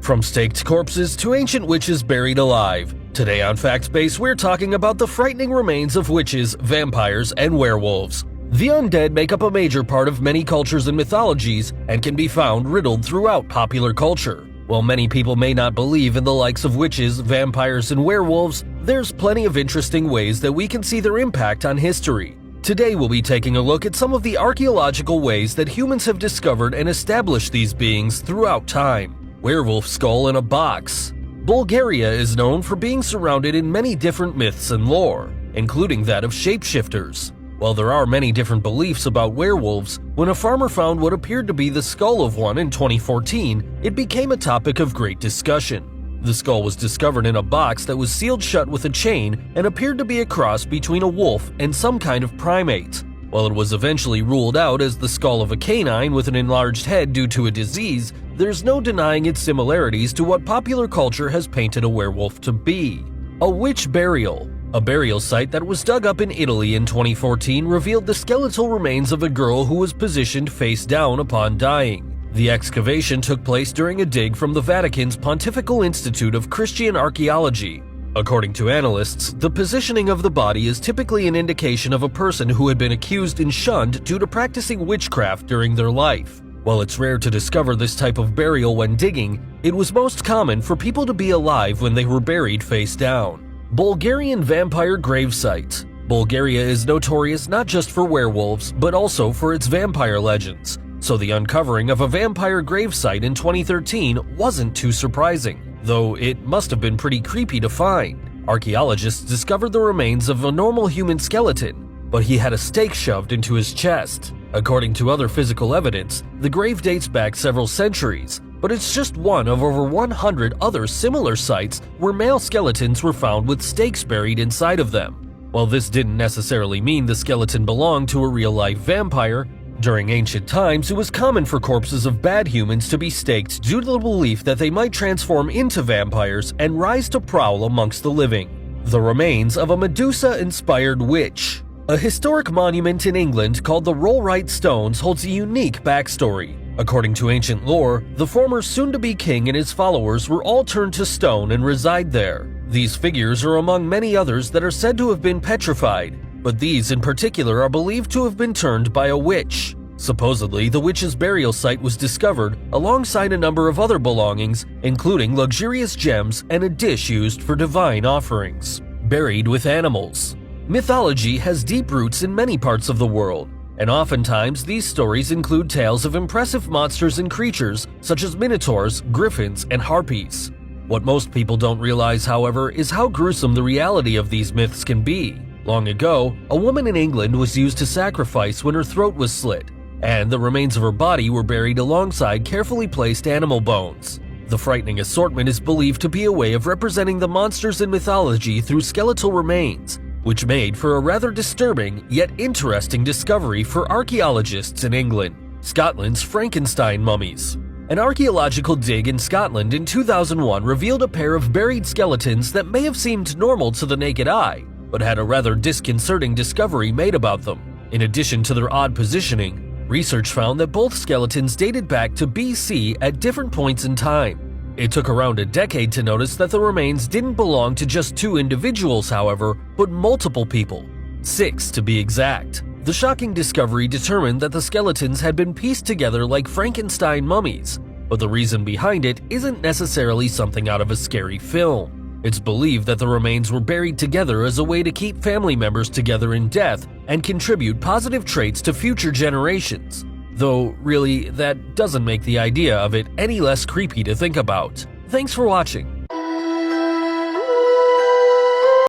From staked corpses to ancient witches buried alive. Today on Fact Base, we're talking about the frightening remains of witches, vampires, and werewolves. The undead make up a major part of many cultures and mythologies and can be found riddled throughout popular culture. While many people may not believe in the likes of witches, vampires, and werewolves, there's plenty of interesting ways that we can see their impact on history. Today we'll be taking a look at some of the archaeological ways that humans have discovered and established these beings throughout time. Werewolf skull in a box. Bulgaria is known for being surrounded in many different myths and lore, including that of shapeshifters. While there are many different beliefs about werewolves, when a farmer found what appeared to be the skull of one in 2014, it became a topic of great discussion. The skull was discovered in a box that was sealed shut with a chain and appeared to be a cross between a wolf and some kind of primate. While it was eventually ruled out as the skull of a canine with an enlarged head due to a disease, there's no denying its similarities to what popular culture has painted a werewolf to be. A witch burial. A burial site that was dug up in Italy in 2014 revealed the skeletal remains of a girl who was positioned face down upon dying. The excavation took place during a dig from the Vatican's Pontifical Institute of Christian Archaeology. According to analysts, the positioning of the body is typically an indication of a person who had been accused and shunned due to practicing witchcraft during their life. While it's rare to discover this type of burial when digging, it was most common for people to be alive when they were buried face down. Bulgarian vampire gravesite. Bulgaria is notorious not just for werewolves, but also for its vampire legends, so the uncovering of a vampire gravesite in 2013 wasn't too surprising. Though it must have been pretty creepy to find. Archaeologists discovered the remains of a normal human skeleton, but he had a stake shoved into his chest. According to other physical evidence, the grave dates back several centuries, but it's just one of over 100 other similar sites where male skeletons were found with stakes buried inside of them. While this didn't necessarily mean the skeleton belonged to a real-life vampire, during ancient times, it was common for corpses of bad humans to be staked due to the belief that they might transform into vampires and rise to prowl amongst the living. The remains of a Medusa-inspired witch. A historic monument in England called the Rollright Stones holds a unique backstory. According to ancient lore, the former soon-to-be king and his followers were all turned to stone and reside there. These figures are among many others that are said to have been petrified, but these in particular are believed to have been turned by a witch. Supposedly, the witch's burial site was discovered alongside a number of other belongings, including luxurious gems and a dish used for divine offerings. Buried with animals. Mythology has deep roots in many parts of the world, and oftentimes these stories include tales of impressive monsters and creatures such as minotaurs, griffins, and harpies. What most people don't realize, however, is how gruesome the reality of these myths can be. Long ago, a woman in England was used to sacrifice when her throat was slit, and the remains of her body were buried alongside carefully placed animal bones. The frightening assortment is believed to be a way of representing the monsters in mythology through skeletal remains, which made for a rather disturbing yet interesting discovery for archaeologists in England. Scotland's Frankenstein mummies. An archaeological dig in Scotland in 2001 revealed a pair of buried skeletons that may have seemed normal to the naked eye, but had a rather disconcerting discovery made about them. In addition to their odd positioning, research found that both skeletons dated back to BC at different points in time. It took around a decade to notice that the remains didn't belong to just two individuals, however, but multiple people. 6 to be exact. The shocking discovery determined that the skeletons had been pieced together like Frankenstein mummies, but the reason behind it isn't necessarily something out of a scary film. It's believed that the remains were buried together as a way to keep family members together in death and contribute positive traits to future generations. Though, really, that doesn't make the idea of it any less creepy to think about. Thanks for watching.